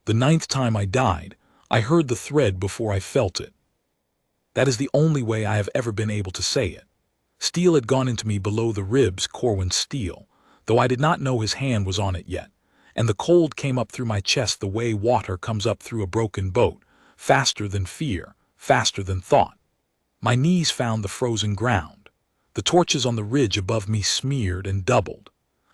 The ninth time I died, I heard the thread before I felt it. That is the only way I have ever been able to say it. Steel had gone into me below the ribs, Corwin's steel, though I did not know his hand was on it yet, and the cold came up through my chest the way water comes up through a broken boat, faster than fear, faster than thought. My knees found the frozen ground. The torches on the ridge above me smeared and doubled.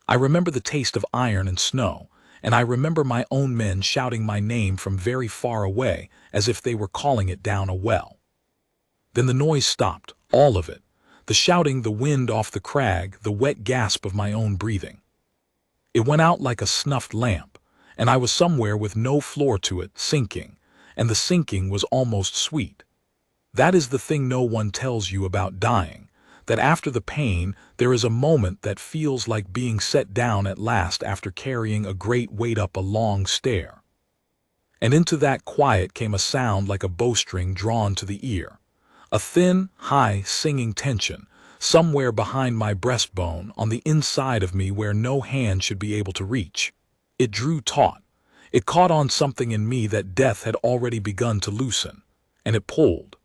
I remember the taste of iron and snow, and I remember my own men shouting my name from very far away as if they were calling it down a well. Then the noise stopped, all of it. The shouting, the wind off the crag, the wet gasp of my own breathing. It went out like a snuffed lamp, and I was somewhere with no floor to it, sinking, and the sinking was almost sweet. That is the thing no one tells you about dying, that after the pain there is a moment that feels like being set down at last after carrying a great weight up a long stair. And into that quiet came a sound like a bowstring drawn to the ear. A thin, high, singing tension, somewhere behind my breastbone, on the inside of me where no hand should be able to reach. It drew taut. It caught on something in me that death had already begun to loosen, and it pulled.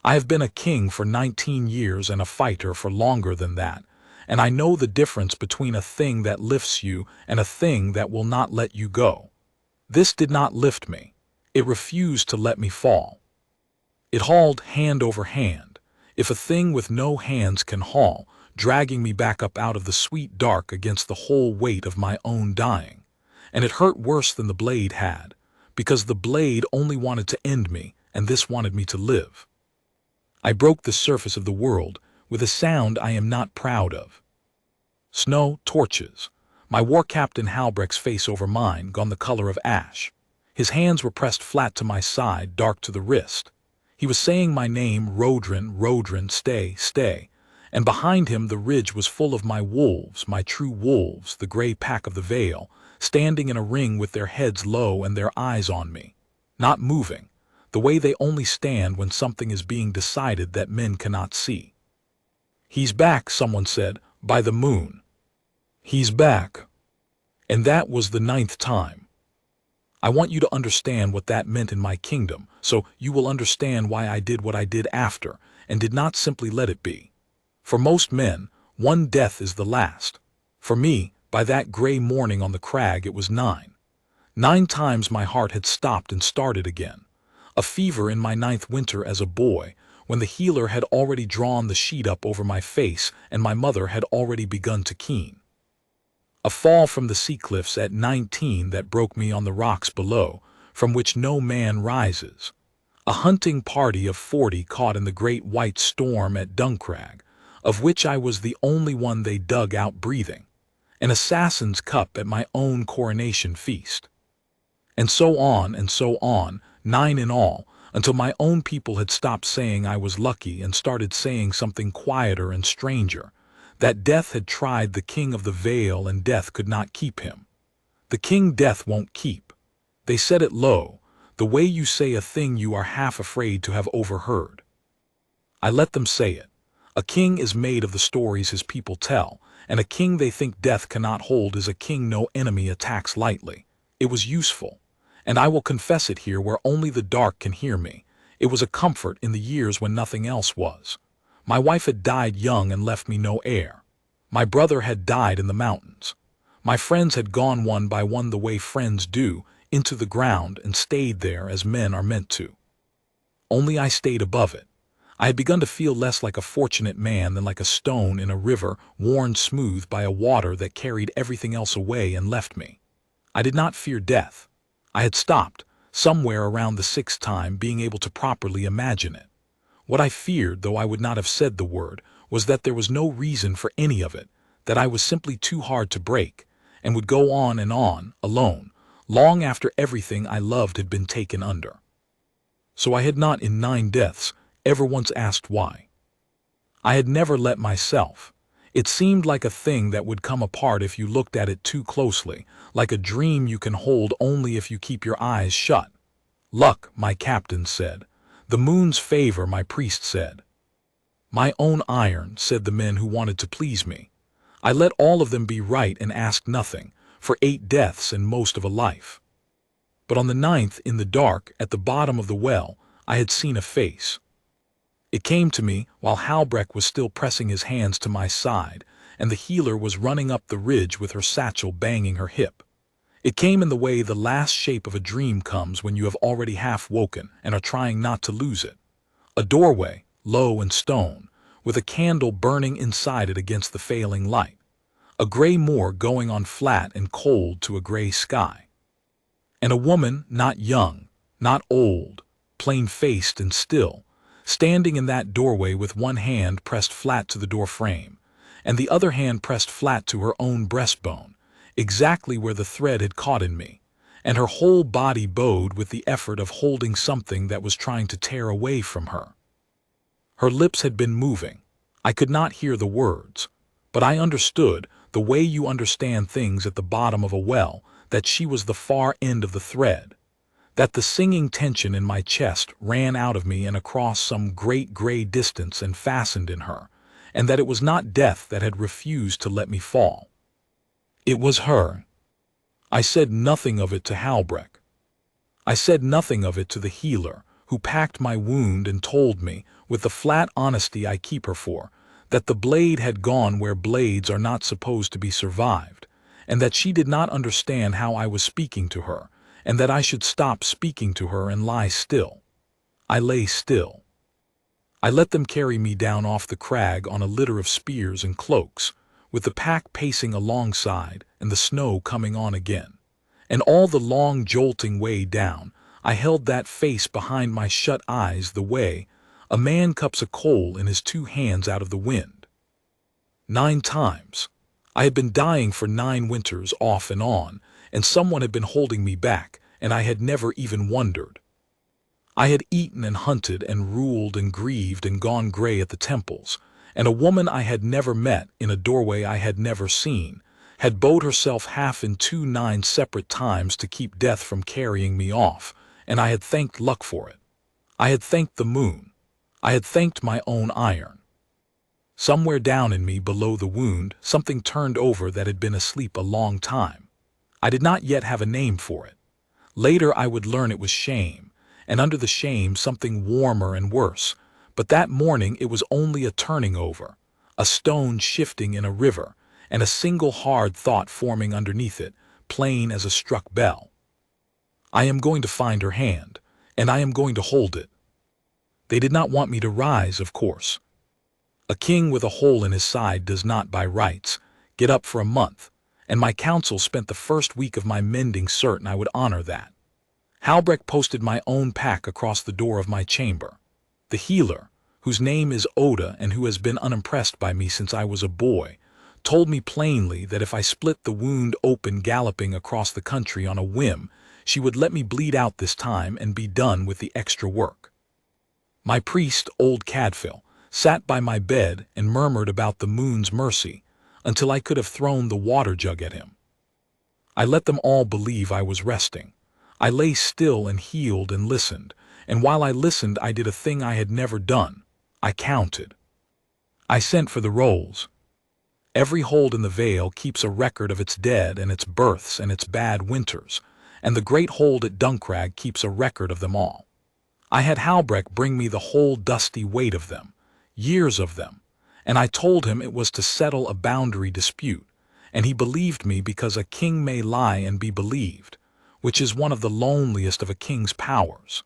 I have been a king for 19 years and a fighter for longer than that, and I know the difference between a thing that lifts you and a thing that will not let you go. This did not lift me. It refused to let me fall. It hauled hand over hand, if a thing with no hands can haul, dragging me back up out of the sweet dark against the whole weight of my own dying. And it hurt worse than the blade had, because the blade only wanted to end me, and this wanted me to live. I broke the surface of the world with a sound I am not proud of. Snow, torches. My war captain Halbrecht's face over mine, gone the color of ash. His hands were pressed flat to my side, dark to the wrist. He was saying my name, Rodrin, Rodrin, stay, stay, and behind him the ridge was full of my wolves, my true wolves, the gray pack of the Vale, standing in a ring with their heads low and their eyes on me, not moving, the way they only stand when something is being decided that men cannot see. He's back, someone said, by the moon. He's back. And that was the 9th time. I want you to understand what that meant in my kingdom, so you will understand why I did what I did after, and did not simply let it be. For most men, one death is the last. For me, by that gray morning on the crag, it was 9. 9 times my heart had stopped and started again. A fever in my 9th winter as a boy, when the healer had already drawn the sheet up over my face and my mother had already begun to keen. A fall from the sea cliffs at 19 that broke me on the rocks below, from which no man rises. A hunting party of 40 caught in the great white storm at Duncrag, of which I was the only one they dug out breathing. An assassin's cup at my own coronation feast. And so on, 9 in all, until my own people had stopped saying I was lucky and started saying something quieter and stranger, that death had tried the king of the Vale and death could not keep him. The king death won't keep. They said it low, the way you say a thing you are half afraid to have overheard. I let them say it. A king is made of the stories his people tell, and a king they think death cannot hold is a king no enemy attacks lightly. It was useful, and I will confess it here where only the dark can hear me. It was a comfort in the years when nothing else was. My wife had died young and left me no heir. My brother had died in the mountains. My friends had gone one by one the way friends do, into the ground, and stayed there as men are meant to. Only I stayed above it. I had begun to feel less like a fortunate man than like a stone in a river worn smooth by a water that carried everything else away and left me. I did not fear death. I had stopped, somewhere around the 6th time, being able to properly imagine it. What I feared, though I would not have said the word, was that there was no reason for any of it, that I was simply too hard to break, and would go on and on, alone, long after everything I loved had been taken under. So I had not, in 9 deaths, ever once asked why. I had never let myself. It seemed like a thing that would come apart if you looked at it too closely, like a dream you can hold only if you keep your eyes shut. Luck, my captain said. The moon's favor, my priest said. My own iron, said the men who wanted to please me. I let all of them be right and asked nothing, for 8 deaths and most of a life. But on the ninth, in the dark, at the bottom of the well, I had seen a face. It came to me while Halbrecht was still pressing his hands to my side, and the healer was running up the ridge with her satchel banging her hip. It came in the way the last shape of a dream comes when you have already half woken and are trying not to lose it. A doorway, low and stone, with a candle burning inside it against the failing light. A gray moor going on flat and cold to a gray sky. And a woman, not young, not old, plain-faced and still, standing in that doorway with one hand pressed flat to the door frame, and the other hand pressed flat to her own breastbone, exactly where the thread had caught in me, and her whole body bowed with the effort of holding something that was trying to tear away from her. Her lips had been moving. I could not hear the words, but I understood, the way you understand things at the bottom of a well, that she was the far end of the thread, that the singing tension in my chest ran out of me and across some great gray distance and fastened in her, and that it was not death that had refused to let me fall. It was her. I said nothing of it to Halbrecht. I said nothing of it to the healer, who packed my wound and told me, with the flat honesty I keep her for, that the blade had gone where blades are not supposed to be survived, and that she did not understand how I was speaking to her, and that I should stop speaking to her and lie still. I lay still. I let them carry me down off the crag on a litter of spears and cloaks, with the pack pacing alongside and the snow coming on again. And all the long jolting way down, I held that face behind my shut eyes the way a man cups a coal in his two hands out of the wind. 9 times. I had been dying for 9 winters off and on, and someone had been holding me back, and I had never even wondered. I had eaten and hunted and ruled and grieved and gone gray at the temples, and a woman I had never met in a doorway I had never seen had bowed herself half in 9 separate times to keep death from carrying me off, and I had thanked luck for it. I had thanked the moon. I had thanked my own iron. Somewhere down in me below the wound, something turned over that had been asleep a long time. I did not yet have a name for it. Later I would learn it was shame, and under the shame something warmer and worse, but that morning it was only a turning over, a stone shifting in a river, and a single hard thought forming underneath it, plain as a struck bell. I am going to find her hand, and I am going to hold it. They did not want me to rise, of course. A king with a hole in his side does not, by rights, get up for a month, and my council spent the first week of my mending certain I would honor that. Halbrecht posted my own pack across the door of my chamber. The healer, whose name is Oda and who has been unimpressed by me since I was a boy, told me plainly that if I split the wound open galloping across the country on a whim, she would let me bleed out this time and be done with the extra work. My priest, old Cadfael, sat by my bed and murmured about the moon's mercy until I could have thrown the water jug at him. I let them all believe I was resting. I lay still and healed and listened, and while I listened I did a thing I had never done. I counted. I sent for the rolls. Every hold in the Vale keeps a record of its dead and its births and its bad winters, and the great hold at Duncrag keeps a record of them all. I had Halbrecht bring me the whole dusty weight of them, years of them, and I told him it was to settle a boundary dispute, and he believed me because a king may lie and be believed, which is one of the loneliest of a king's powers.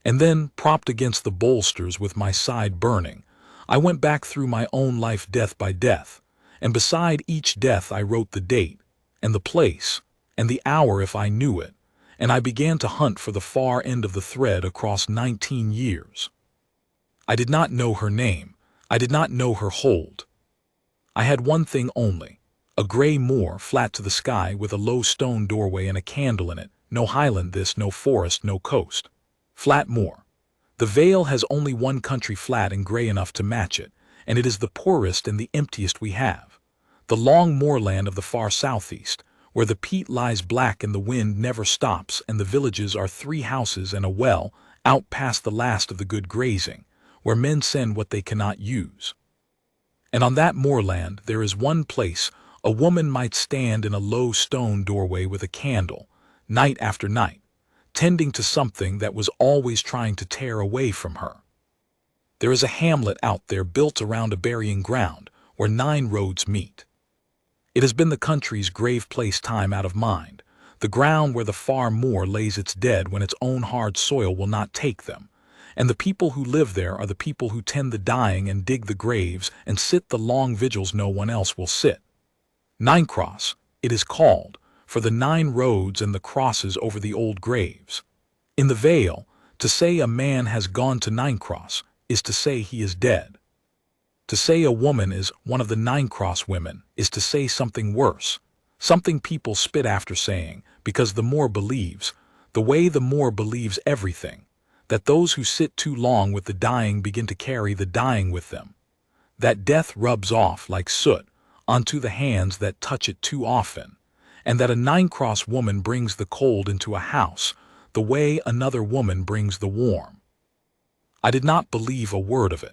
And then, propped against the bolsters with my side burning, I went back through my own life death by death, and beside each death I wrote the date, and the place, and the hour if I knew it, and I began to hunt for the far end of the thread across 19 years. I did not know her name. I did not know her hold. I had one thing only, a gray moor flat to the sky with a low stone doorway and a candle in it, no highland this, no forest, no coast. Flat moor. The Vale has only one country flat and gray enough to match it, and it is the poorest and the emptiest we have. The long moorland of the far southeast, where the peat lies black and the wind never stops and the villages are 3 houses and a well, out past the last of the good grazing, where men send what they cannot use. And on that moorland there is one place a woman might stand in a low stone doorway with a candle, night after night, tending to something that was always trying to tear away from her. There is a hamlet out there built around a burying ground where 9 roads meet. It has been the country's grave place time out of mind, the ground where the far moor lays its dead when its own hard soil will not take them, and the people who live there are the people who tend the dying and dig the graves and sit the long vigils no one else will sit. Ninecross, it is called, for the 9 roads and the crosses over the old graves. In the Vale, to say a man has gone to Ninecross is to say he is dead. To say a woman is one of the Ninecross women is to say something worse, something people spit after saying, because the Moor believes, the way the Moor believes everything, that those who sit too long with the dying begin to carry the dying with them, that death rubs off like soot onto the hands that touch it too often, and that a Ninecross woman brings the cold into a house the way another woman brings the warm. I did not believe a word of it.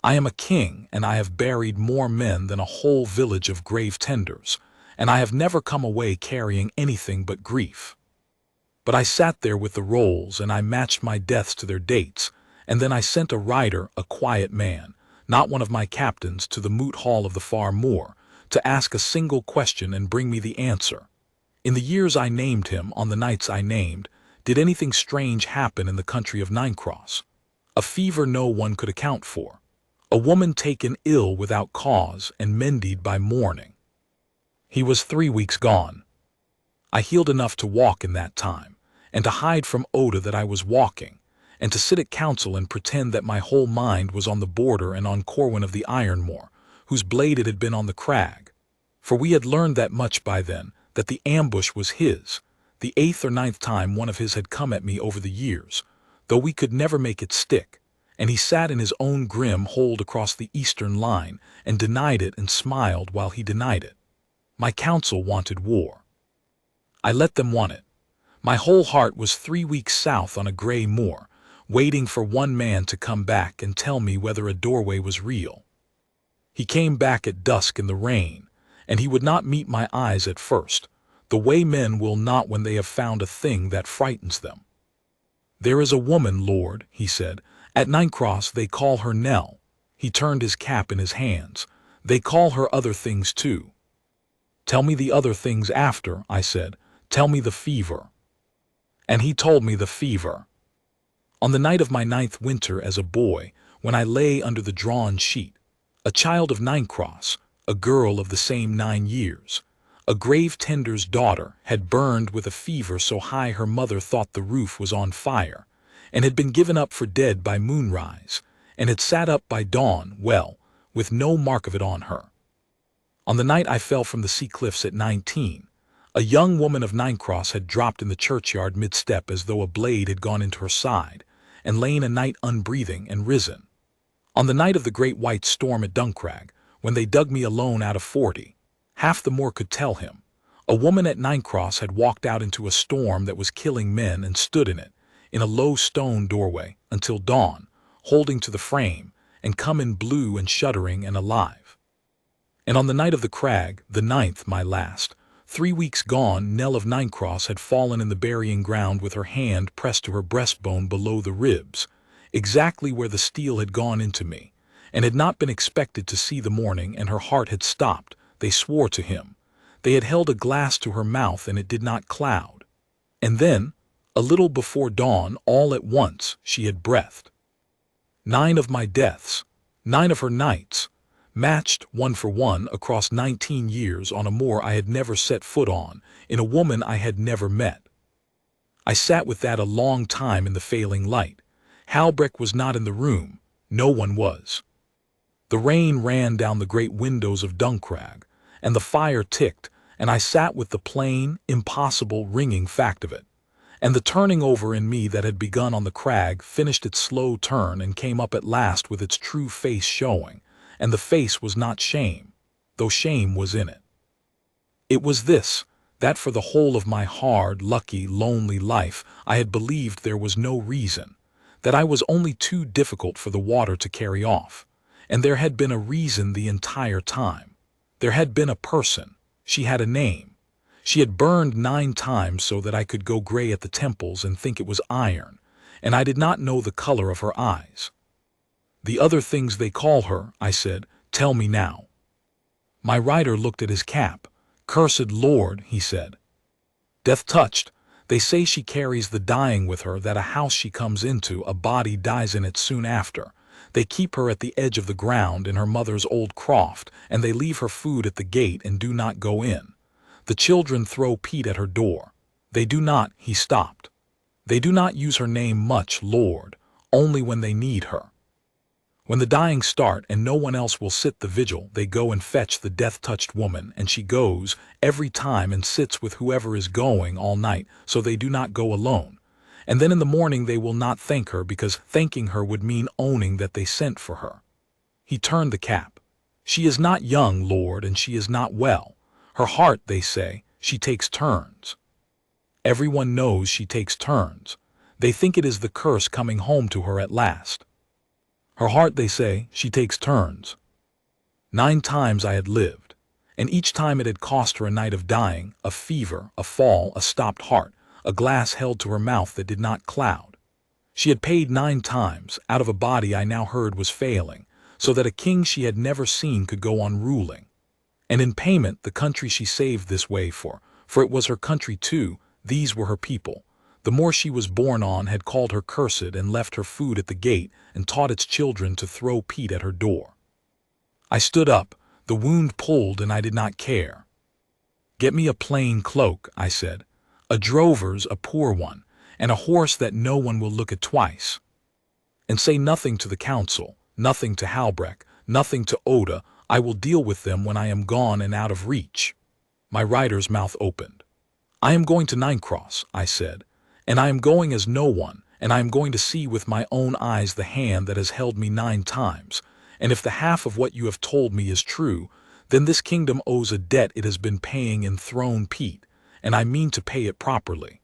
I am a king, and I have buried more men than a whole village of grave tenders, and I have never come away carrying anything but grief. But I sat there with the rolls, and I matched my deaths to their dates, and then I sent a rider, a quiet man, not one of my captains, to the moot hall of the far moor, to ask a single question and bring me the answer. In the years I named him, on the nights I named, did anything strange happen in the country of Ninecross? A fever no one could account for. A woman taken ill without cause and mended by morning. He was 3 weeks gone. I healed enough to walk in that time, and to hide from Oda that I was walking, and to sit at council and pretend that my whole mind was on the border and on Corwin of the Ironmore, whose blade it had been on the crag. For we had learned that much by then, that the ambush was his, the 8th or 9th time one of his had come at me over the years, though we could never make it stick, and he sat in his own grim hold across the eastern line and denied it and smiled while he denied it. My council wanted war. I let them want it. My whole heart was 3 weeks south on a gray moor, waiting for one man to come back and tell me whether a doorway was real. He came back at dusk in the rain, and he would not meet my eyes at first, the way men will not when they have found a thing that frightens them. "There is a woman, Lord," he said. "At Ninecross they call her Nell." He turned his cap in his hands. "They call her other things too." "Tell me the other things after," I said. "Tell me the fever." And he told me the fever. On the night of my 9th winter as a boy, when I lay under the drawn sheet, a child of Ninecross, a girl of the same 9 years, a grave tender's daughter, had burned with a fever so high her mother thought the roof was on fire, and had been given up for dead by moonrise, and had sat up by dawn, well, with no mark of it on her. On the night I fell from the sea cliffs at 19, a young woman of Ninecross had dropped in the churchyard mid-step as though a blade had gone into her side, and lain a night unbreathing and risen. On the night of the great white storm at Duncrag, when they dug me alone out of 40, half the moor could tell him, a woman at Ninecross had walked out into a storm that was killing men and stood in it, in a low stone doorway, until dawn, holding to the frame, and come in blue and shuddering and alive. And on the night of the crag, the 9th, my last, 3 weeks gone, Nell of Ninecross had fallen in the burying ground with her hand pressed to her breastbone below the ribs, exactly where the steel had gone into me, and had not been expected to see the morning, and her heart had stopped, they swore to him. They had held a glass to her mouth, and it did not cloud. And then, a little before dawn, all at once, she had breathed. 9 of my deaths, 9 of her nights, matched 1 for 1 across 19 years on a moor I had never set foot on, in a woman I had never met. I sat with that a long time in the failing light. Halbrecht was not in the room. No one was. The rain ran down the great windows of Duncrag, and the fire ticked, and I sat with the plain, impossible, ringing fact of it. And the turning over in me that had begun on the crag finished its slow turn and came up at last with its true face showing, and the face was not shame, though shame was in it. It was this, that for the whole of my hard, lucky, lonely life I had believed there was no reason, that I was only too difficult for the water to carry off, and there had been a reason the entire time. There had been a person. She had a name. She had burned 9 times so that I could go gray at the temples and think it was iron, and I did not know the color of her eyes. The other things they call her, I said, tell me now. My rider looked at his cap. Cursed Lord, he said. Death touched. They say she carries the dying with her, that a house she comes into, a body dies in it soon after. They keep her at the edge of the ground in her mother's old croft, and they leave her food at the gate and do not go in. The children throw peat at her door. They do not, he stopped. They do not use her name much, Lord, only when they need her. When the dying start and no one else will sit the vigil, they go and fetch the death-touched woman, and she goes every time and sits with whoever is going all night, so they do not go alone. And then in the morning they will not thank her, because thanking her would mean owning that they sent for her. He turned the cap. She is not young, Lord, and she is not well. Her heart, they say, she takes turns. Everyone knows she takes turns. They think it is the curse coming home to her at last. Her heart, they say, she takes turns. 9 times I had lived, and each time it had cost her a night of dying, a fever, a fall, a stopped heart, a glass held to her mouth that did not cloud. She had paid 9 times, out of a body I now heard was failing, so that a king she had never seen could go on ruling. And in payment the country she saved this way for it was her country too, these were her people. The more she was born on had called her cursed and left her food at the gate and taught its children to throw peat at her door. I stood up, the wound pulled, and I did not care. Get me a plain cloak, I said, a drover's, a poor one, and a horse that no one will look at twice. And say nothing to the council, nothing to Halbrecht, nothing to Oda. I will deal with them when I am gone and out of reach. My rider's mouth opened. I am going to Ninecross, I said, and I am going as no one, and I am going to see with my own eyes the hand that has held me 9 times, and if the half of what you have told me is true, then this kingdom owes a debt it has been paying in thrown peat, and I mean to pay it properly.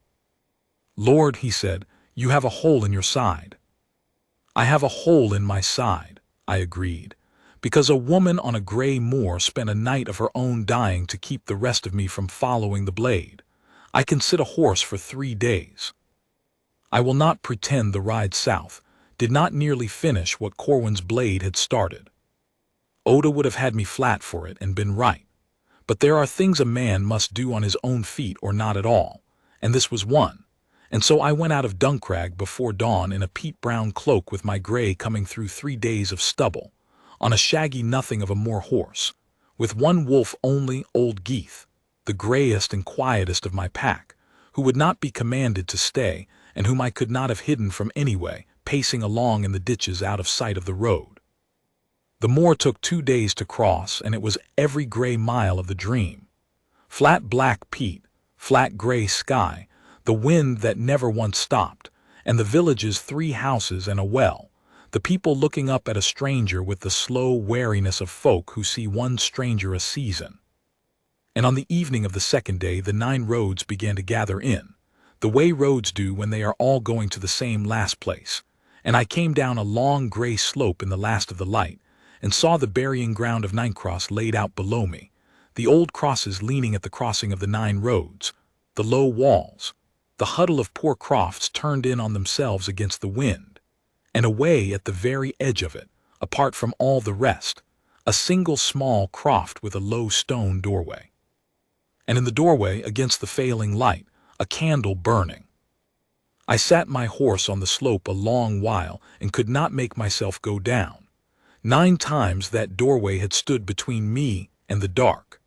Lord, he said, you have a hole in your side. I have a hole in my side, I agreed, because a woman on a gray moor spent a night of her own dying to keep the rest of me from following the blade. I can sit a horse for 3 days. I will not pretend the ride south did not nearly finish what Corwin's blade had started. Oda would have had me flat for it and been right. But there are things a man must do on his own feet or not at all, and this was one. And so I went out of Duncrag before dawn in a peat-brown cloak with my gray coming through 3 days of stubble, on a shaggy nothing of a moor horse, with one wolf only, old Geith, the grayest and quietest of my pack, who would not be commanded to stay, and whom I could not have hidden from anyway, pacing along in the ditches out of sight of the road. The moor took 2 days to cross, and it was every gray mile of the dream. Flat black peat, flat gray sky, the wind that never once stopped, and the village's 3 houses and a well, the people looking up at a stranger with the slow wariness of folk who see one stranger a season. And on the evening of the 2nd day the 9 roads began to gather in, the way roads do when they are all going to the same last place, and I came down a long gray slope in the last of the light, and saw the burying ground of Ninecross laid out below me, the old crosses leaning at the crossing of the 9 roads, the low walls, the huddle of poor crofts turned in on themselves against the wind, and away at the very edge of it, apart from all the rest, a single small croft with a low stone doorway. And in the doorway, against the failing light, a candle burning. I sat my horse on the slope a long while and could not make myself go down. 9 times that doorway had stood between me and the dark.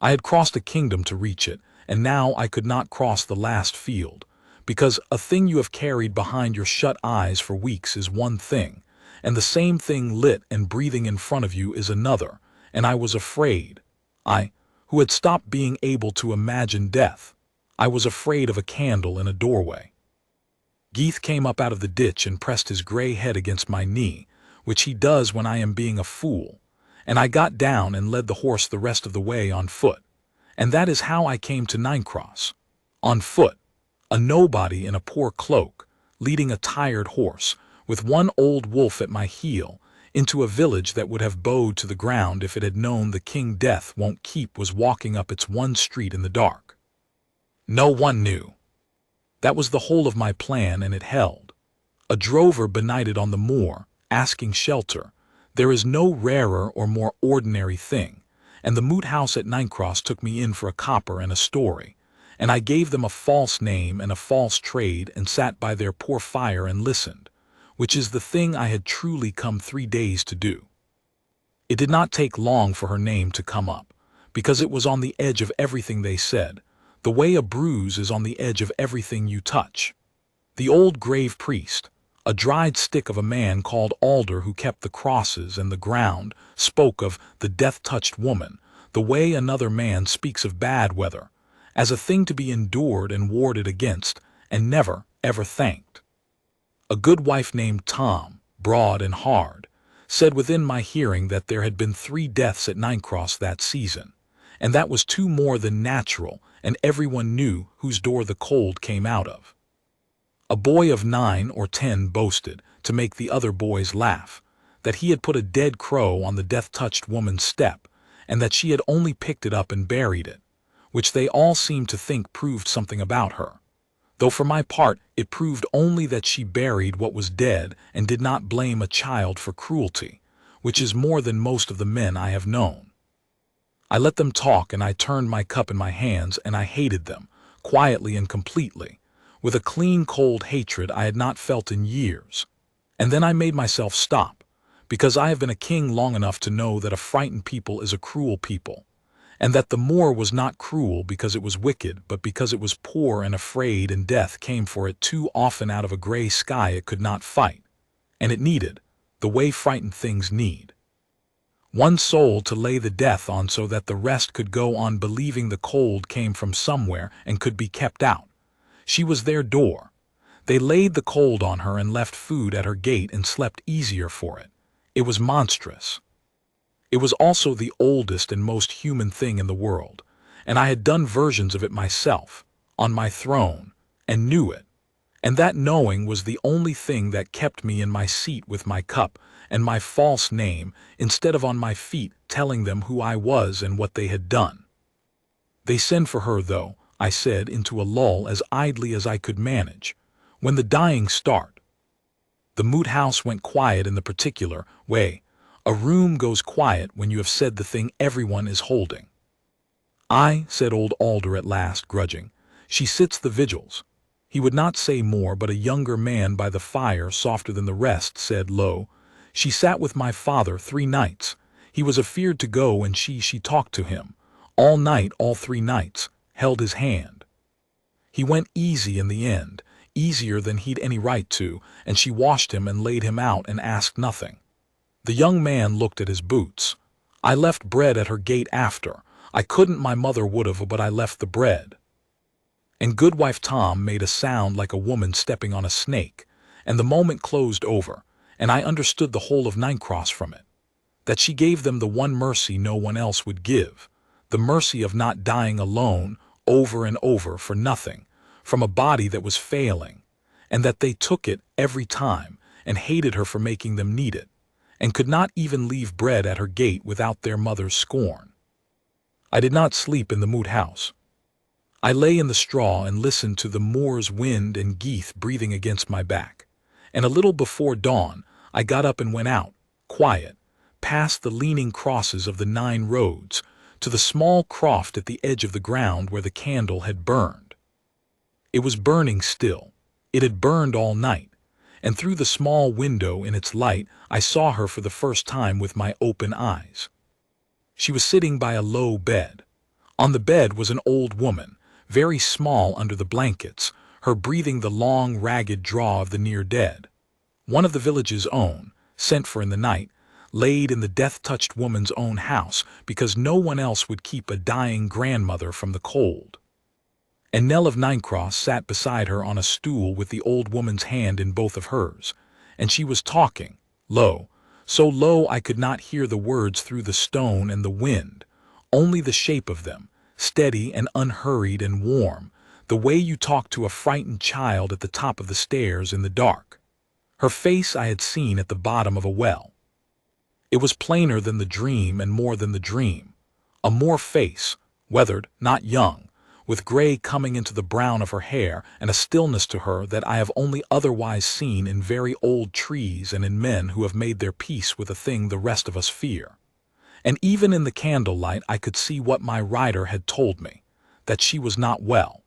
I had crossed a kingdom to reach it, and now I could not cross the last field, because a thing you have carried behind your shut eyes for weeks is one thing, and the same thing lit and breathing in front of you is another, and I was afraid. I, who had stopped being able to imagine death, I was afraid of a candle in a doorway. Geith came up out of the ditch and pressed his gray head against my knee, which he does when I am being a fool, and I got down and led the horse the rest of the way on foot, and that is how I came to Ninecross, on foot, a nobody in a poor cloak, leading a tired horse, with one old wolf at my heel, into a village that would have bowed to the ground if it had known the King Death Won't Keep was walking up its one street in the dark. No one knew. That was the whole of my plan, and it held. A drover benighted on the moor, asking shelter. There is no rarer or more ordinary thing, and the Moot House at Ninecross took me in for a copper and a story, and I gave them a false name and a false trade and sat by their poor fire and listened, which is the thing I had truly come 3 days to do. It did not take long for her name to come up, because it was on the edge of everything they said, the way a bruise is on the edge of everything you touch. The old grave priest, a dried stick of a man called Alder who kept the crosses and the ground, spoke of the death-touched woman, the way another man speaks of bad weather, as a thing to be endured and warded against, and never, ever thanked. A good wife named Tom, broad and hard, said within my hearing that there had been 3 deaths at Ninecross that season, and that was 2 more than natural, and everyone knew whose door the cold came out of. A boy of 9 or 10 boasted, to make the other boys laugh, that he had put a dead crow on the death-touched woman's step, and that she had only picked it up and buried it, which they all seemed to think proved something about her, though for my part it proved only that she buried what was dead and did not blame a child for cruelty, which is more than most of the men I have known. I let them talk, and I turned my cup in my hands, and I hated them, quietly and completely, with a clean cold hatred I had not felt in years. And then I made myself stop, because I have been a king long enough to know that a frightened people is a cruel people, and that the moor was not cruel because it was wicked, but because it was poor and afraid, and death came for it too often out of a gray sky it could not fight, and it needed, the way frightened things need, one soul to lay the death on so that the rest could go on believing the cold came from somewhere and could be kept out. She was their door. They laid the cold on her and left food at her gate and slept easier for it. It was monstrous. It was also the oldest and most human thing in the world, and I had done versions of it myself, on my throne, and knew it, and that knowing was the only thing that kept me in my seat with my cup and my false name, instead of on my feet telling them who I was and what they had done. They send for her, though, I said into a lull as idly as I could manage, when the dying start. The Moot House went quiet in the particular way. A room goes quiet when you have said the thing everyone is holding. "I," said old Alder at last, grudging, "she sits the vigils." He would not say more, but a younger man by the fire, softer than the rest, said low, "She sat with my father 3 nights. He was afeard to go, and she talked to him. All night, all 3 nights, held his hand. He went easy in the end, easier than he'd any right to, and she washed him and laid him out and asked nothing." The young man looked at his boots. "I left bread at her gate after. I couldn't, my mother would have, but I left the bread." And Goodwife Tom made a sound like a woman stepping on a snake, and the moment closed over, and I understood the whole of Ninecross from it. That she gave them the one mercy no one else would give, the mercy of not dying alone, over and over, for nothing, from a body that was failing, and that they took it every time, and hated her for making them need it, and could not even leave bread at her gate without their mother's scorn. I did not sleep in the Moot House. I lay in the straw and listened to the moor's wind and Geeth breathing against my back, and a little before dawn I got up and went out, quiet, past the leaning crosses of the 9 roads, to the small croft at the edge of the ground where the candle had burned. It was burning still. It had burned all night, and through the small window in its light I saw her for the first time with my open eyes. She was sitting by a low bed. On the bed was an old woman, very small under the blankets, her breathing the long, ragged draw of the near dead. One of the village's own, sent for in the night, laid in the death-touched woman's own house because no one else would keep a dying grandmother from the cold. And Nell of Ninecross sat beside her on a stool with the old woman's hand in both of hers, and she was talking, low, so low I could not hear the words through the stone and the wind, only the shape of them, steady and unhurried and warm, the way you talk to a frightened child at the top of the stairs in the dark. Her face I had seen at the bottom of a well. It was plainer than the dream and more than the dream. A Moor face, weathered, not young, with gray coming into the brown of her hair and a stillness to her that I have only otherwise seen in very old trees and in men who have made their peace with a thing the rest of us fear. And even in the candlelight I could see what my rider had told me, that she was not well.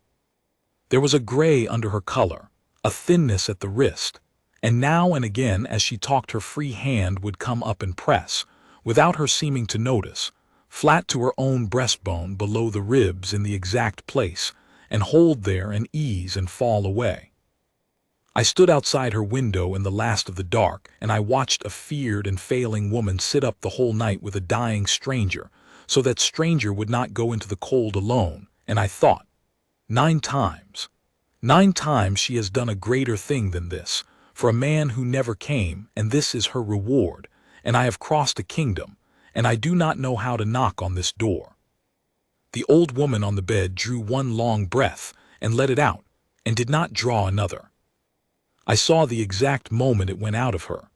There was a gray under her color, a thinness at the wrist, and now and again as she talked her free hand would come up and press, without her seeming to notice, flat to her own breastbone below the ribs in the exact place, and hold there and ease and fall away. I stood outside her window in the last of the dark, and I watched a feared and failing woman sit up the whole night with a dying stranger, so that stranger would not go into the cold alone, and I thought, 9 times she has done a greater thing than this, for a man who never came, and this is her reward, and I have crossed a kingdom, and I do not know how to knock on this door. The old woman on the bed drew one long breath, and let it out, and did not draw another. I saw the exact moment it went out of her.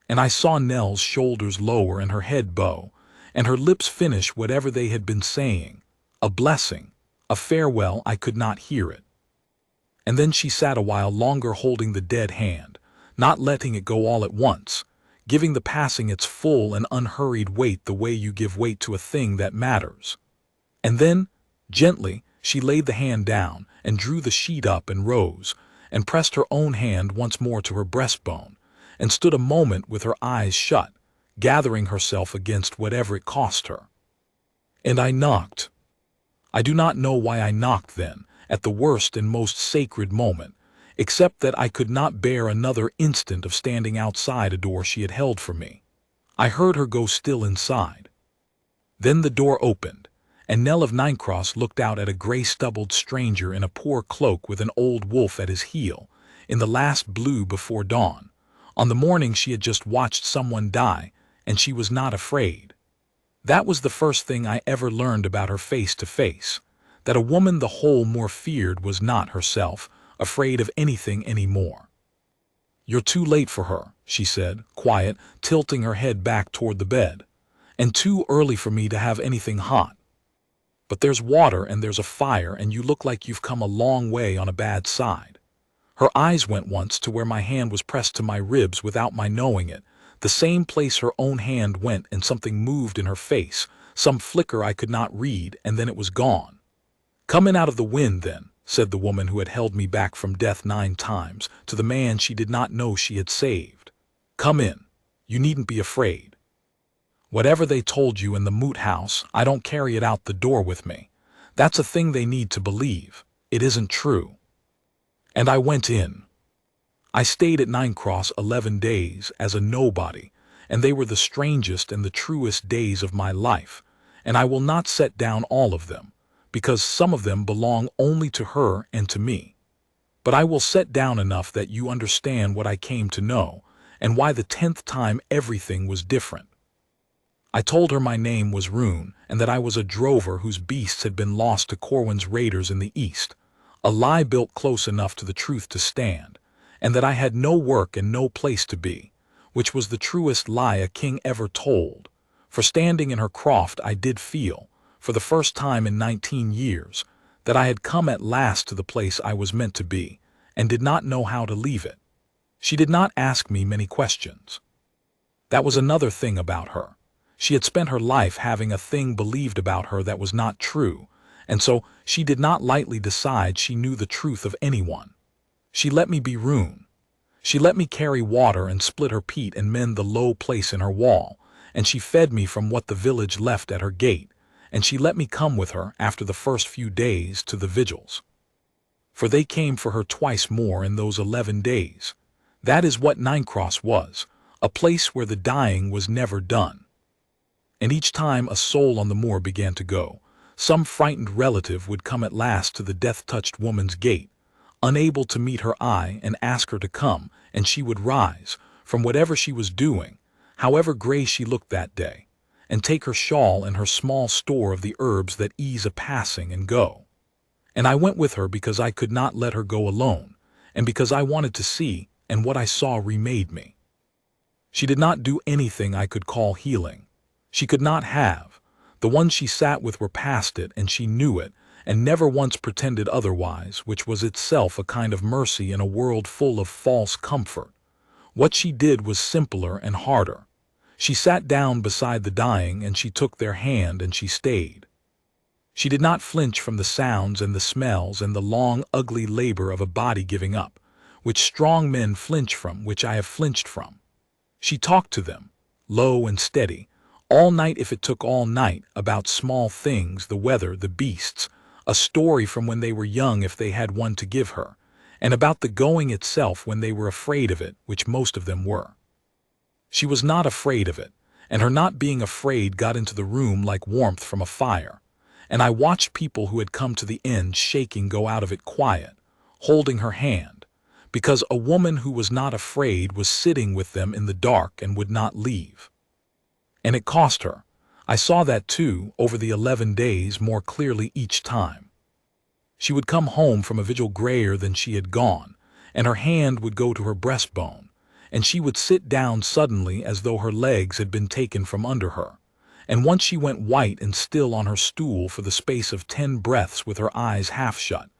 And I saw Nell's shoulders lower and her head bow, and her lips finish whatever they had been saying, a blessing, a farewell. I could not hear it. And then she sat a while longer holding the dead hand, not letting it go all at once, giving the passing its full and unhurried weight the way you give weight to a thing that matters. And then, gently, she laid the hand down and drew the sheet up and rose, and pressed her own hand once more to her breastbone, and stood a moment with her eyes shut, gathering herself against whatever it cost her. And I knocked. I do not know why I knocked then, at the worst and most sacred moment, except that I could not bear another instant of standing outside a door she had held for me. I heard her go still inside. Then the door opened, and Nell of Ninecross looked out at a gray-stubbled stranger in a poor cloak with an old wolf at his heel, in the last blue before dawn, on the morning she had just watched someone die, and she was not afraid. That was the first thing I ever learned about her face to face, that a woman the whole more feared was not herself, afraid of anything any more. "You're too late for her," she said, quiet, tilting her head back toward the bed, "and too early for me to have anything hot. But there's water and there's a fire, and you look like you've come a long way on a bad side." Her eyes went once to where my hand was pressed to my ribs without my knowing it, the same place her own hand went, and something moved in her face, some flicker I could not read, and then it was gone. "Come in out of the wind, then," said the woman who had held me back from death 9 times, to the man she did not know she had saved. "Come in. You needn't be afraid. Whatever they told you in the moot house, I don't carry it out the door with me. That's a thing they need to believe. It isn't true." And I went in. I stayed at Ninecross 11 days as a nobody, and they were the strangest and the truest days of my life, and I will not set down all of them, because some of them belong only to her and to me. But I will set down enough that you understand what I came to know, and why the 10th time everything was different. I told her my name was Rune, and that I was a drover whose beasts had been lost to Corwin's raiders in the east, a lie built close enough to the truth to stand, and that I had no work and no place to be, which was the truest lie a king ever told, for standing in her croft I did feel, for the first time in 19 years, that I had come at last to the place I was meant to be, and did not know how to leave it. She did not ask me many questions. That was another thing about her. She had spent her life having a thing believed about her that was not true, and so she did not lightly decide she knew the truth of anyone. She let me be Rune. She let me carry water and split her peat and mend the low place in her wall, and she fed me from what the village left at her gate, and she let me come with her after the first few days to the vigils. For they came for her twice more in those 11 days. That is what Ninecross was, a place where the dying was never done. And each time a soul on the moor began to go, some frightened relative would come at last to the death-touched woman's gate, unable to meet her eye, and ask her to come, and she would rise, from whatever she was doing, however gray she looked that day, and take her shawl and her small store of the herbs that ease a passing and go. And I went with her because I could not let her go alone, and because I wanted to see, and what I saw remade me. She did not do anything I could call healing. She could not have. The ones she sat with were past it, and she knew it, and never once pretended otherwise, which was itself a kind of mercy in a world full of false comfort. What she did was simpler and harder. She sat down beside the dying and she took their hand and she stayed. She did not flinch from the sounds and the smells and the long, ugly labor of a body giving up, which strong men flinch from, which I have flinched from. She talked to them, low and steady, all night if it took all night, about small things, the weather, the beasts, a story from when they were young if they had one to give her, and about the going itself when they were afraid of it, which most of them were. She was not afraid of it, and her not being afraid got into the room like warmth from a fire, and I watched people who had come to the end shaking go out of it quiet, holding her hand, because a woman who was not afraid was sitting with them in the dark and would not leave. And it cost her. I saw that too, over the 11 days, more clearly each time. She would come home from a vigil grayer than she had gone, and her hand would go to her breastbone, and she would sit down suddenly as though her legs had been taken from under her, and once she went white and still on her stool for the space of 10 breaths with her eyes half shut,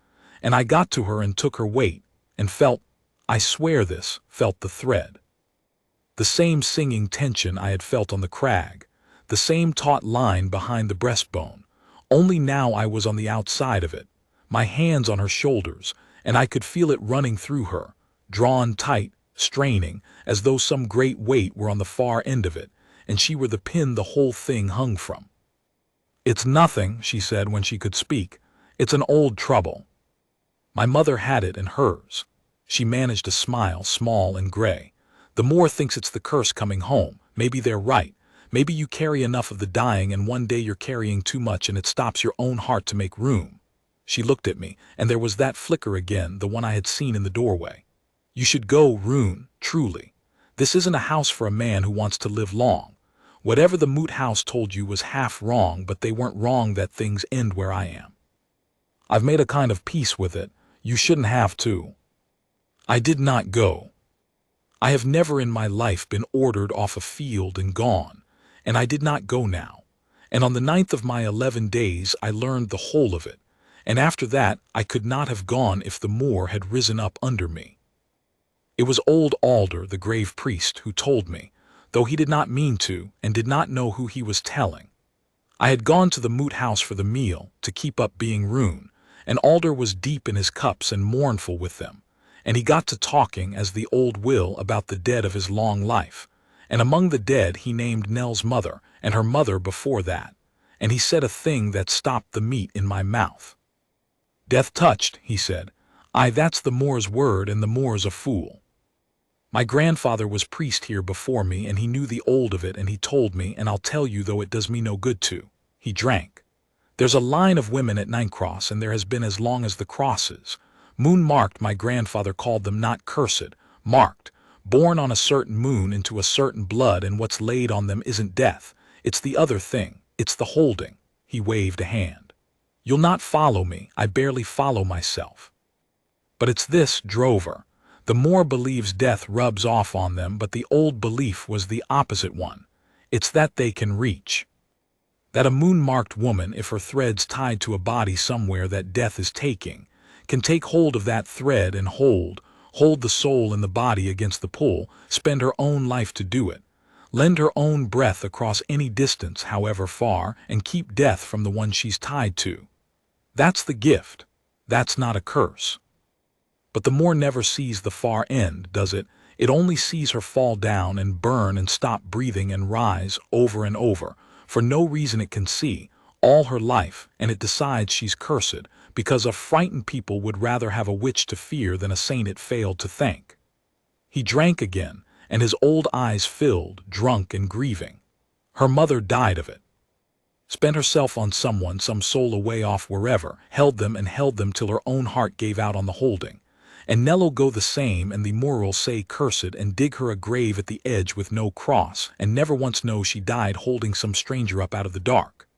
and I got to her and took her weight, and felt, I swear this, felt the thread. The same singing tension I had felt on the crag, the same taut line behind the breastbone, only now I was on the outside of it, my hands on her shoulders, and I could feel it running through her, drawn tight, straining, as though some great weight were on the far end of it, and she were the pin the whole thing hung from. "It's nothing," she said when she could speak. "It's an old trouble." My mother had it in hers. She managed a smile, small and gray. "The Moor thinks it's the curse coming home. Maybe they're right. Maybe you carry enough of the dying and one day you're carrying too much and it stops your own heart to make room." She looked at me, and there was that flicker again, the one I had seen in the doorway. "You should go, Rune, truly. This isn't a house for a man who wants to live long. Whatever the Moot House told you was half wrong, but they weren't wrong that things end where I am. I've made a kind of peace with it. You shouldn't have to." I did not go. I have never in my life been ordered off a field and gone, and I did not go now. And on the 9th of my 11 days I learned the whole of it, and after that I could not have gone if the Moor had risen up under me. It was old Alder, the grave priest, who told me, though he did not mean to and did not know who he was telling. I had gone to the Moot House for the meal, to keep up being Rune, and Alder was deep in his cups and mournful with them, and he got to talking, as the old will, about the dead of his long life, and among the dead he named Nell's mother, and her mother before that, and he said a thing that stopped the meat in my mouth. "Death touched," he said. "Aye, that's the Moor's word, and the Moor's a fool. My grandfather was priest here before me, and he knew the old of it, and he told me, and I'll tell you though it does me no good to." He drank. "There's a line of women at Ninecross, and there has been as long as the crosses. Moon marked, my grandfather called them, not cursed, marked, born on a certain moon into a certain blood, and what's laid on them isn't death, it's the other thing, it's the holding." He waved a hand. "You'll not follow me, I barely follow myself. But it's this, Drover. The Moor believes death rubs off on them, but the old belief was the opposite one. It's that they can reach. That a moon-marked woman, if her thread's tied to a body somewhere that death is taking, can take hold of that thread and hold the soul in the body against the pull, spend her own life to do it, lend her own breath across any distance, however far, and keep death from the one she's tied to. That's the gift. That's not a curse. But the Moor never sees the far end, does it? It only sees her fall down and burn and stop breathing and rise over and over, for no reason it can see, all her life, and it decides she's cursed, because a frightened people would rather have a witch to fear than a saint it failed to thank." He drank again, and his old eyes filled, drunk and grieving. "Her mother died of it. Spent herself on someone, some soul away off wherever, held them till her own heart gave out on the holding. And Nell'll go the same, and the Moor'll say cursed and dig her a grave at the edge with no cross, and never once know she died holding some stranger up out of the dark."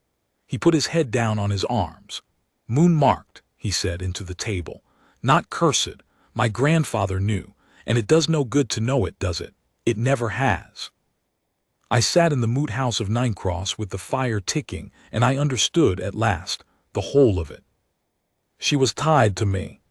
He put his head down on his arms. "Moon marked," he said into the table. "Not cursed. My grandfather knew, and it does no good to know it, does it? It never has." I sat in the Moot House of Ninecross with the fire ticking, and I understood, at last, the whole of it. She was tied to me.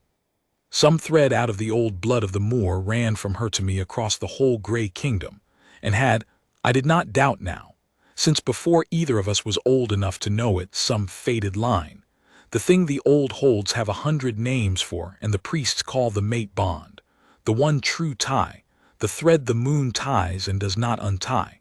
Some thread out of the old blood of the Moor ran from her to me across the whole Grey Kingdom, and had, I did not doubt now, since before either of us was old enough to know it, some fated line, the thing the old holds have 100 names for, and the priests call the mate bond, the one true tie, the thread the moon ties and does not untie.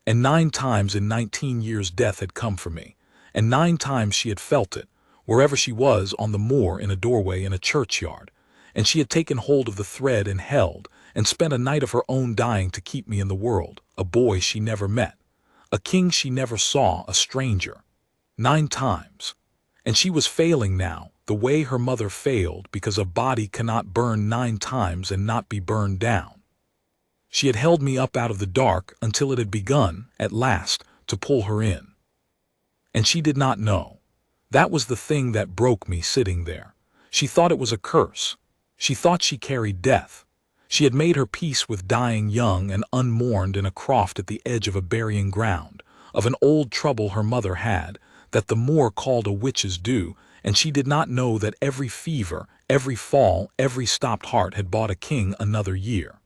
And 9 times in 19 years death had come for me, and 9 times she had felt it, wherever she was, on the moor, in a doorway, in a churchyard, and she had taken hold of the thread and held, and spent a night of her own dying to keep me in the world, a boy she never met, a king she never saw, a stranger. 9 times. And she was failing now, the way her mother failed, because a body cannot burn 9 times and not be burned down. She had held me up out of the dark until it had begun, at last, to pull her in. And she did not know. That was the thing that broke me sitting there. She thought it was a curse. She thought she carried death. She had made her peace with dying young and unmourned in a croft at the edge of a burying ground, of an old trouble her mother had, that the Moor called a witch's due, and she did not know that every fever, every fall, every stopped heart had bought a king another year.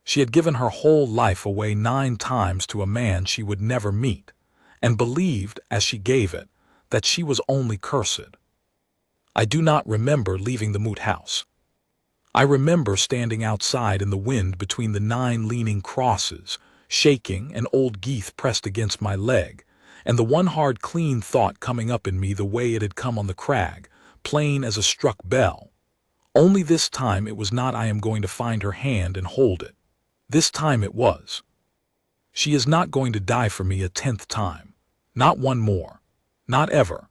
She had given her whole life away 9 times to a man she would never meet, and believed, as she gave it, that she was only cursed. I do not remember leaving the Moot House. I remember standing outside in the wind between the 9 leaning crosses, shaking, and old Geeth pressed against my leg, and the one hard clean thought coming up in me the way it had come on the crag, plain as a struck bell. Only this time it was not I am going to find her hand and hold it. This time it was. She is not going to die for me a 10th time. Not one more. Not ever.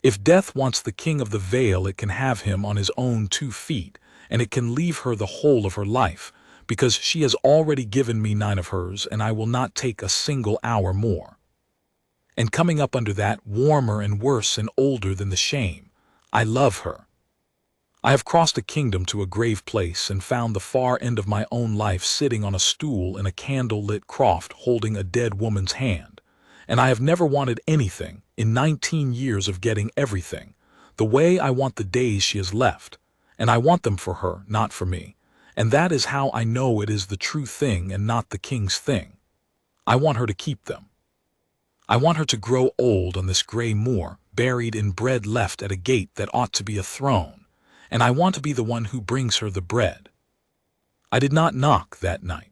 If death wants the King of the Vale, it can have him on his own 2 feet, and it can leave her the whole of her life, because she has already given me 9 of hers, and I will not take a single hour more. And coming up under that, warmer and worse and older than the shame, I love her. I have crossed a kingdom to a grave place and found the far end of my own life sitting on a stool in a candle-lit croft holding a dead woman's hand, and I have never wanted anything, in 19 years of getting everything, the way I want the days she has left, and I want them for her, not for me, and that is how I know it is the true thing and not the king's thing. I want her to keep them. I want her to grow old on this grey moor, buried in bread left at a gate that ought to be a throne, and I want to be the one who brings her the bread. I did not knock that night.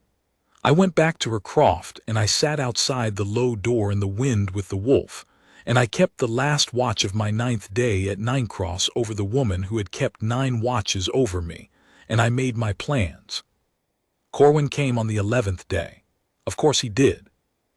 I went back to her croft, and I sat outside the low door in the wind with the wolf, and I kept the last watch of my 9th day at Ninecross over the woman who had kept 9 watches over me, and I made my plans. Corwin came on the 11th day. Of course he did.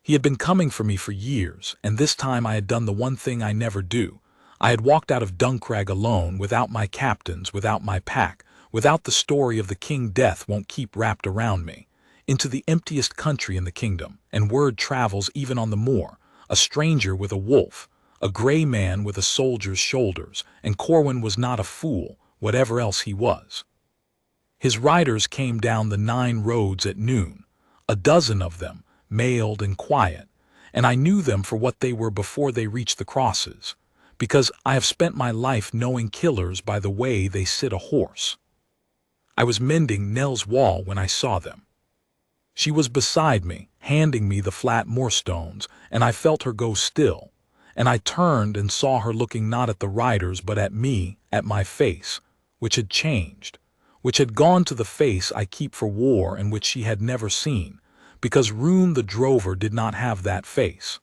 He had been coming for me for years, and this time I had done the one thing I never do. I had walked out of Duncrag alone, without my captains, without my pack, without the story of the King Death won't keep wrapped around me, into the emptiest country in the kingdom, and word travels even on the moor, a stranger with a wolf, a grey man with a soldier's shoulders, and Corwin was not a fool, whatever else he was. His riders came down the 9 roads at noon, a dozen of them, mailed and quiet, and I knew them for what they were before they reached the crosses, because I have spent my life knowing killers by the way they sit a horse. I was mending Nell's wall when I saw them. She was beside me, handing me the flat moorstones, and I felt her go still, and I turned and saw her looking not at the riders but at me, at my face, which had changed, which had gone to the face I keep for war and which she had never seen, because Roon the drover did not have that face.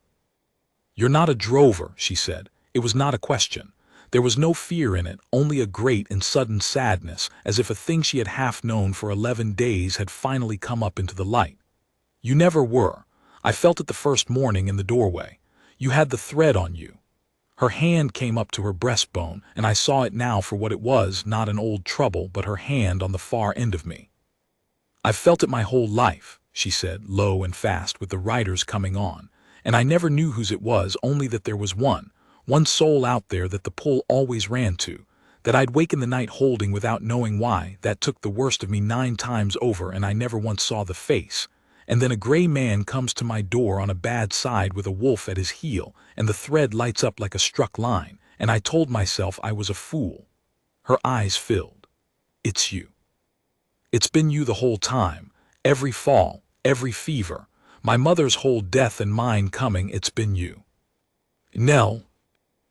"You're not a drover," she said. It was not a question. There was no fear in it, only a great and sudden sadness, as if a thing she had half known for 11 days had finally come up into the light. "You never were. I felt it the first morning in the doorway. You had the thread on you." Her hand came up to her breastbone, and I saw it now for what it was, not an old trouble, but her hand on the far end of me. "I've felt it my whole life," she said, low and fast, with the riders coming on, "and I never knew whose it was, only that there was one soul out there that the pull always ran to, that I'd wake in the night holding without knowing why, that took the worst of me 9 times over, and I never once saw the face. And then a grey man comes to my door on a bad side with a wolf at his heel, and the thread lights up like a struck line, and I told myself I was a fool. Her eyes filled. It's you. It's been you the whole time. Every fall, every fever, my mother's whole death and mine coming, it's been you. Nell,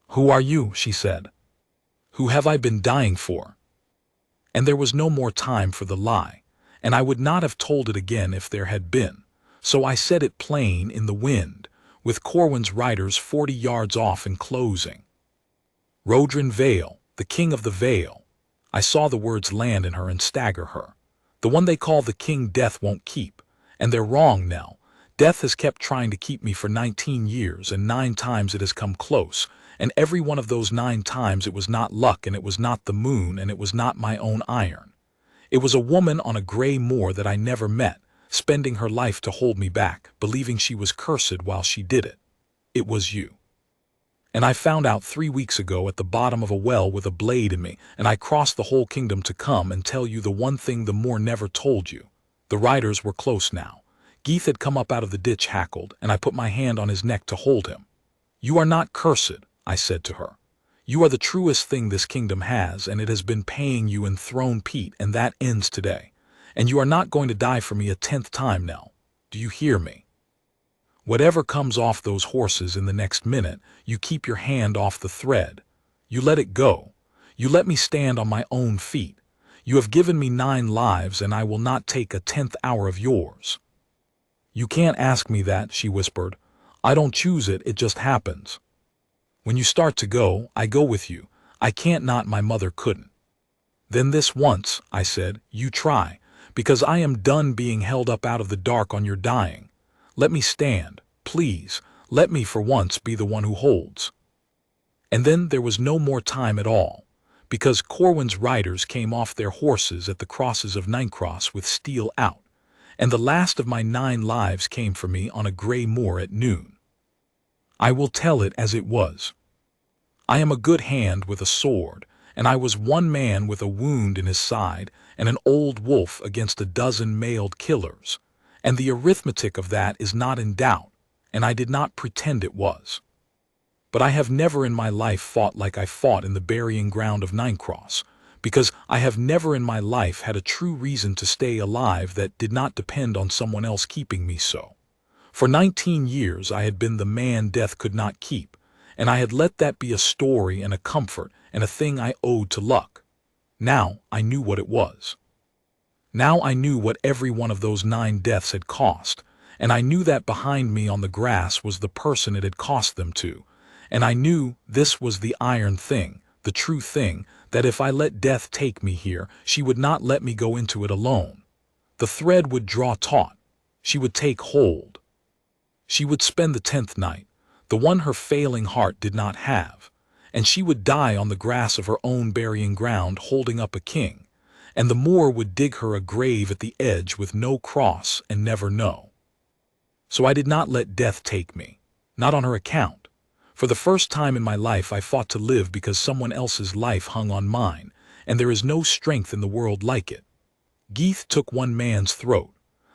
who are you? She said. Who have I been dying for? And there was no more time for the lie, and I would not have told it again if there had been. So I said it plain in the wind, with Corwin's riders 40 yards off and closing. Rodrin Vale, the king of the Vale. I saw the words land in her and stagger her. The one they call the king death won't keep. And they're wrong, Nell. Death has kept trying to keep me for 19 years, and 9 times it has come close. And every one of those 9 times it was not luck, and it was not the moon, and it was not my own iron. It was a woman on a gray moor that I never met, spending her life to hold me back, believing she was cursed while she did it. It was you. And I found out 3 weeks ago at the bottom of a well with a blade in me, and I crossed the whole kingdom to come and tell you the one thing the moor never told you. The riders were close now. Geeth had come up out of the ditch hackled, and I put my hand on his neck to hold him. You are not cursed, I said to her. You are the truest thing this kingdom has, and it has been paying you in Throne Pete, and that ends today. And you are not going to die for me a 10th time, Nell. Do you hear me? Whatever comes off those horses in the next minute, you keep your hand off the thread. You let it go. You let me stand on my own feet. You have given me 9 lives, and I will not take a 10th hour of yours. You can't ask me that, she whispered. I don't choose it, it just happens. When you start to go, I go with you. I can't not, my mother couldn't. Then this once, I said, you try, because I am done being held up out of the dark on your dying. Let me stand, please. Let me for once be the one who holds. And then there was no more time at all, because Corwin's riders came off their horses at the crosses of Ninecross with steel out, and the last of my 9 lives came for me on a gray moor at noon. I will tell it as it was. I am a good hand with a sword, and I was one man with a wound in his side and an old wolf against a dozen mailed killers, and the arithmetic of that is not in doubt, and I did not pretend it was. But I have never in my life fought like I fought in the burying ground of Ninecross, because I have never in my life had a true reason to stay alive that did not depend on someone else keeping me so. For 19 years I had been the man death could not keep, and I had let that be a story and a comfort and a thing I owed to luck. Now I knew what it was. Now I knew what every one of those 9 deaths had cost, and I knew that behind me on the grass was the person it had cost them to, and I knew this was the iron thing, the true thing, that if I let death take me here, she would not let me go into it alone. The thread would draw taut. She would take hold. She would spend the 10th night, the one her failing heart did not have, and she would die on the grass of her own burying ground holding up a king, and the moor would dig her a grave at the edge with no cross and never know. So I did not let death take me, not on her account. For the first time in my life I fought to live because someone else's life hung on mine, and there is no strength in the world like it. Geeth took one man's throat.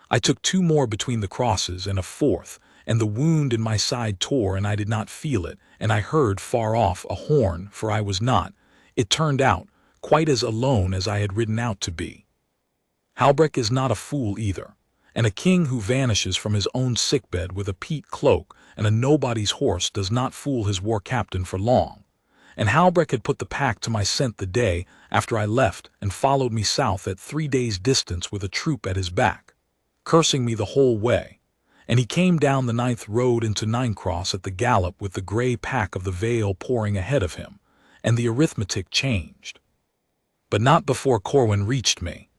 I took 2 more between the crosses and a 4th, and the wound in my side tore and I did not feel it, and I heard far off a horn, for I was not, it turned out, quite as alone as I had ridden out to be. Halbrecht is not a fool either, and a king who vanishes from his own sickbed with a peat cloak and a nobody's horse does not fool his war captain for long. And Halbrecht had put the pack to my scent the day after I left and followed me south at 3 days' distance with a troop at his back, cursing me the whole way. And he came down the 9th road into Ninecross at the gallop with the gray pack of the Vale pouring ahead of him, and the arithmetic changed. But not before Corwin reached me.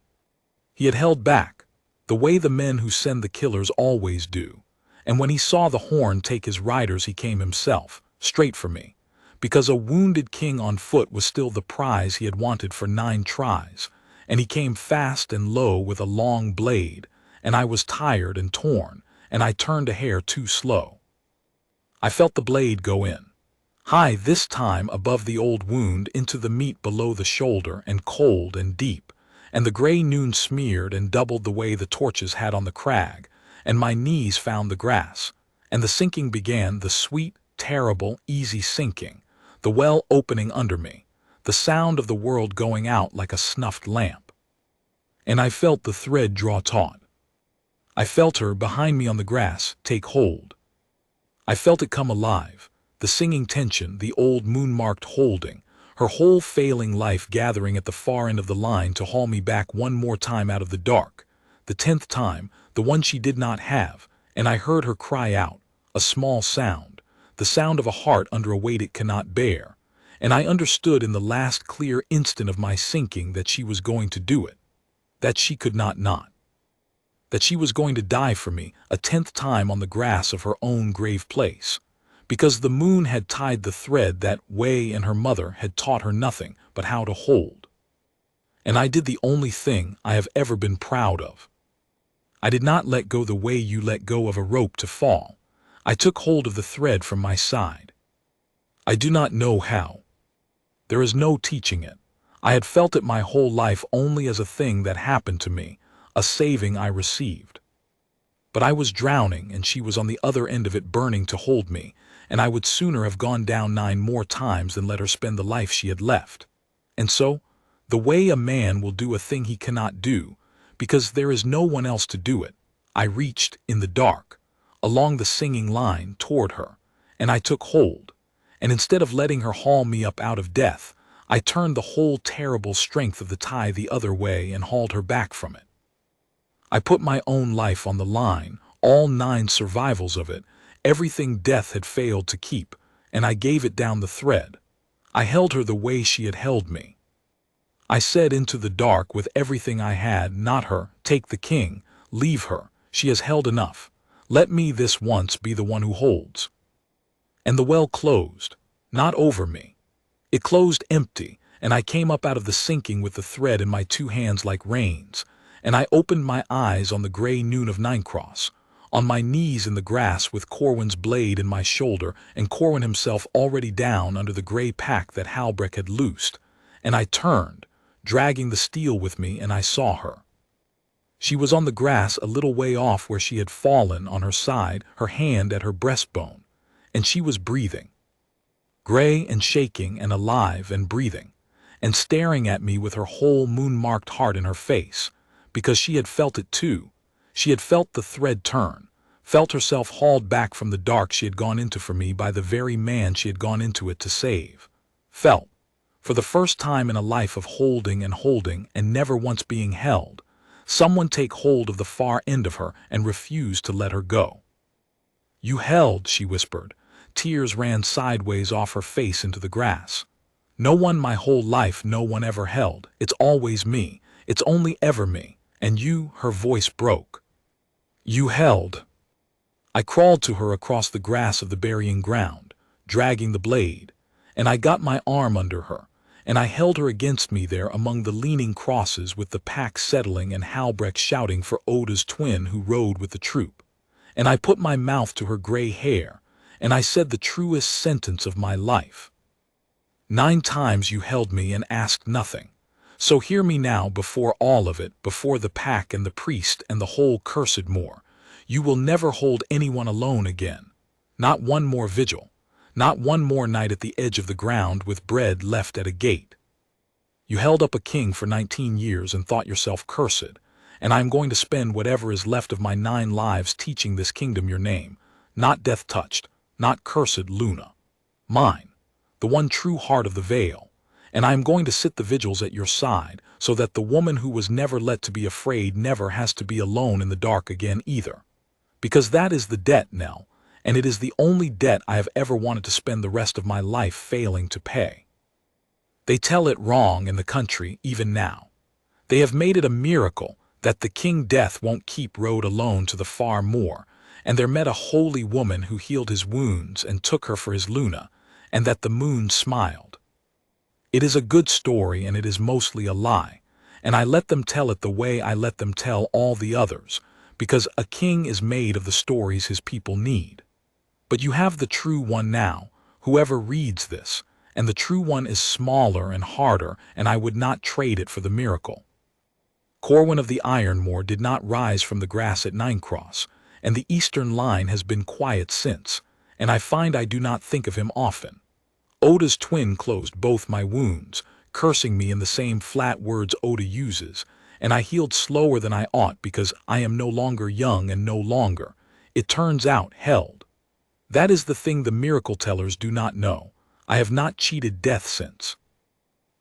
He had held back, the way the men who send the killers always do, and when he saw the horn take his riders he came himself, straight for me, because a wounded king on foot was still the prize he had wanted for 9 tries, and he came fast and low with a long blade, and I was tired and torn, and I turned a hair too slow. I felt the blade go in, high this time above the old wound into the meat below the shoulder, and cold and deep, and the gray noon smeared and doubled the way the torches had on the crag, and my knees found the grass, and the sinking began, the sweet, terrible, easy sinking, the well opening under me, the sound of the world going out like a snuffed lamp. And I felt the thread draw taut. I felt her behind me on the grass take hold. I felt it come alive, the singing tension, the old moon-marked holding, her whole failing life gathering at the far end of the line to haul me back one more time out of the dark, the 10th time, the one she did not have, and I heard her cry out, a small sound, the sound of a heart under a weight it cannot bear, and I understood in the last clear instant of my sinking that she was going to do it, that she could not, that she was going to die for me a 10th time on the grass of her own grave place, because the moon had tied the thread that way and her mother had taught her nothing but how to hold. And I did the only thing I have ever been proud of. I did not let go the way you let go of a rope to fall. I took hold of the thread from my side. I do not know how. There is no teaching it. I had felt it my whole life only as a thing that happened to me, a saving I received. But I was drowning and she was on the other end of it burning to hold me, and I would sooner have gone down 9 more times than let her spend the life she had left. And so, the way a man will do a thing he cannot do, because there is no one else to do it, I reached, in the dark, along the singing line toward her, and I took hold, and instead of letting her haul me up out of death, I turned the whole terrible strength of the tie the other way and hauled her back from it. I put my own life on the line, all 9 survivals of it, everything death had failed to keep, and I gave it down the thread. I held her the way she had held me. I said into the dark with everything I had, not her, take the king, leave her, she has held enough. Let me this once be the one who holds. And the well closed, not over me. It closed empty, and I came up out of the sinking with the thread in my 2 hands like reins, and I opened my eyes on the gray noon of Ninecross, on my knees in the grass with Corwin's blade in my shoulder and Corwin himself already down under the gray pack that Halbrecht had loosed, and I turned, dragging the steel with me, and I saw her. She was on the grass a little way off where she had fallen on her side, her hand at her breastbone, and she was breathing. Gray and shaking and alive and breathing, and staring at me with her whole moon-marked heart in her face, because she had felt it too. She had felt the thread turn, felt herself hauled back from the dark she had gone into for me by the very man she had gone into it to save. Felt, for the first time in a life of holding and never once being held, someone take hold of the far end of her and refuse to let her go. You held, she whispered. Tears ran sideways off her face into the grass. No one my whole life, no one ever held. It's always me. It's only ever me. And you, her voice broke. You held. I crawled to her across the grass of the burying ground, dragging the blade, and I got my arm under her, and I held her against me there among the leaning crosses with the pack settling and Halbrecht shouting for Oda's twin who rode with the troop. And I put my mouth to her gray hair, and I said the truest sentence of my life. 9 times you held me and asked nothing. So hear me now before all of it, before the pack and the priest and the whole cursed moor. You will never hold anyone alone again. Not one more vigil. Not one more night at the edge of the ground with bread left at a gate. You held up a king for 19 years and thought yourself cursed, and I am going to spend whatever is left of my 9 lives teaching this kingdom your name, not death-touched, not cursed Luna. Mine, the one true heart of the Vale, and I am going to sit the vigils at your side so that the woman who was never let to be afraid never has to be alone in the dark again either. Because that is the debt, Nell, and it is the only debt I have ever wanted to spend the rest of my life failing to pay. They tell it wrong in the country even now. They have made it a miracle that the King Death won't keep road alone to the far moor, and there met a holy woman who healed his wounds and took her for his Luna, and that the moon smiled. It is a good story, and it is mostly a lie, and I let them tell it the way I let them tell all the others, because a king is made of the stories his people need. But you have the true one now, whoever reads this, and the true one is smaller and harder, and I would not trade it for the miracle. Corwin of the Ironmoor did not rise from the grass at Ninecross, and the eastern line has been quiet since, and I find I do not think of him often. Oda's twin closed both my wounds, cursing me in the same flat words Oda uses, and I healed slower than I ought because I am no longer young and no longer, it turns out, held. That is the thing the miracle tellers do not know. I have not cheated death since.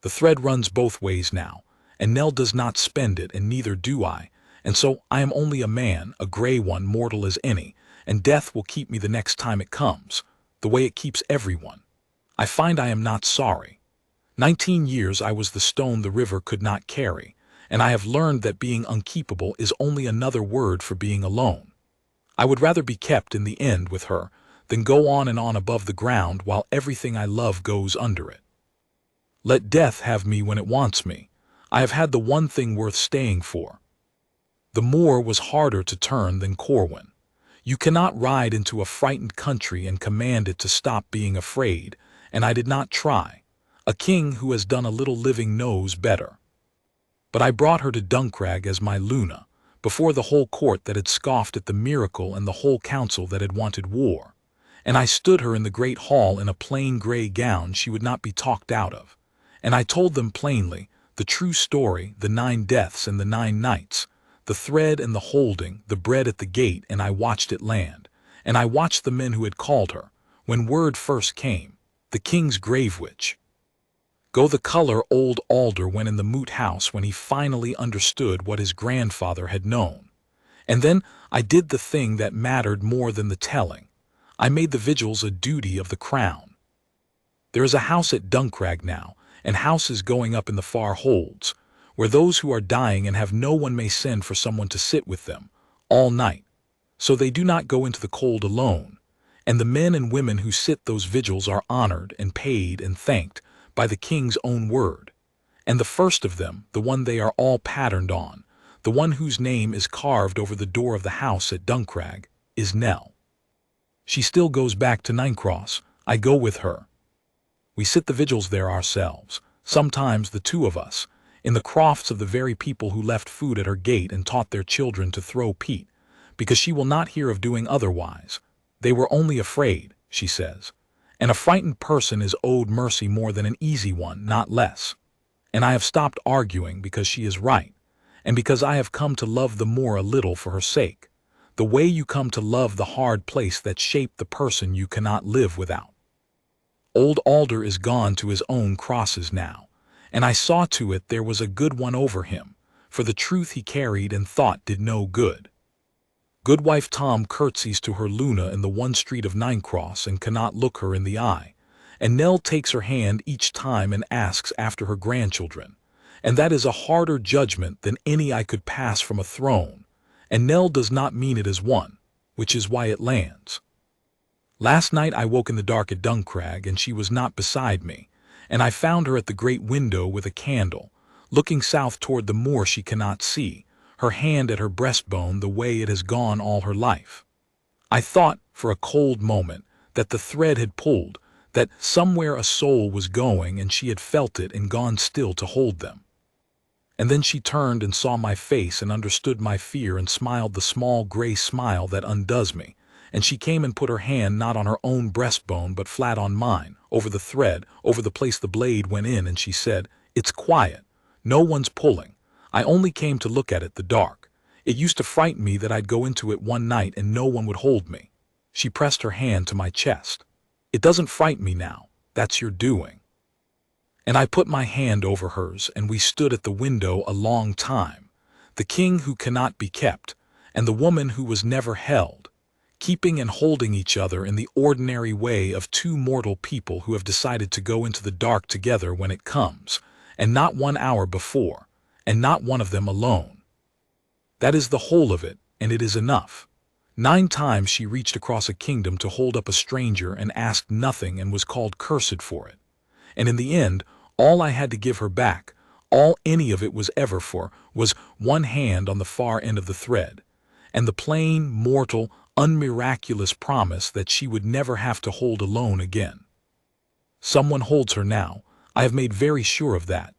The thread runs both ways now, and Nell does not spend it and neither do I, and so I am only a man, a gray one, mortal as any, and death will keep me the next time it comes, the way it keeps everyone. I find I am not sorry. 19 years I was the stone the river could not carry, and I have learned that being unkeepable is only another word for being alone. I would rather be kept in the end with her than go on and on above the ground while everything I love goes under it. Let death have me when it wants me. I have had the one thing worth staying for. The moor was harder to turn than Corwin. You cannot ride into a frightened country and command it to stop being afraid, and I did not try. A king who has done a little living knows better. But I brought her to Duncrag as my Luna, before the whole court that had scoffed at the miracle and the whole council that had wanted war. And I stood her in the great hall in a plain gray gown she would not be talked out of. And I told them plainly, the true story, the 9 deaths and the 9 nights, the thread and the holding, the bread at the gate, and I watched it land. And I watched the men who had called her, when word first came, the king's grave witch. Go the color old Alder went in the moot house when he finally understood what his grandfather had known. And then I did the thing that mattered more than the telling. I made the vigils a duty of the crown. There is a house at Duncrag now, and houses going up in the far holds, where those who are dying and have no one may send for someone to sit with them, all night. So they do not go into the cold alone, and the men and women who sit those vigils are honored and paid and thanked by the king's own word. And the first of them, the one they are all patterned on, the one whose name is carved over the door of the house at Duncrag, is Nell. She still goes back to Ninecross. I go with her. We sit the vigils there ourselves, sometimes the 2 of us, in the crofts of the very people who left food at her gate and taught their children to throw peat, because she will not hear of doing otherwise. They were only afraid, she says, and a frightened person is owed mercy more than an easy one, not less. And I have stopped arguing because she is right, and because I have come to love the moor a little for her sake, the way you come to love the hard place that shaped the person you cannot live without. Old Alder is gone to his own crosses now, and I saw to it there was a good one over him, for the truth he carried and thought did no good. Goodwife Tom curtsies to her Luna in the one street of Ninecross and cannot look her in the eye, and Nell takes her hand each time and asks after her grandchildren, and that is a harder judgment than any I could pass from a throne, and Nell does not mean it as one, which is why it lands. Last night I woke in the dark at Duncrag, and she was not beside me, and I found her at the great window with a candle, looking south toward the moor she cannot see, her hand at her breastbone the way it has gone all her life. I thought, for a cold moment, that the thread had pulled, that somewhere a soul was going and she had felt it and gone still to hold them. And then she turned and saw my face and understood my fear and smiled the small gray smile that undoes me, and she came and put her hand not on her own breastbone but flat on mine, over the thread, over the place the blade went in, and she said, "It's quiet. No one's pulling. I only came to look at it, the dark. It used to frighten me that I'd go into it one night and no one would hold me." She pressed her hand to my chest. "It doesn't frighten me now. That's your doing." And I put my hand over hers, and we stood at the window a long time, the king who cannot be kept, and the woman who was never held, keeping and holding each other in the ordinary way of 2 mortal people who have decided to go into the dark together when it comes, and not 1 hour before, and not one of them alone. That is the whole of it, and it is enough. 9 times she reached across a kingdom to hold up a stranger and asked nothing and was called cursed for it. And in the end, all I had to give her back, all any of it was ever for, was 1 hand on the far end of the thread, and the plain, mortal, unmiraculous promise that she would never have to hold alone again. Someone holds her now. I have made very sure of that,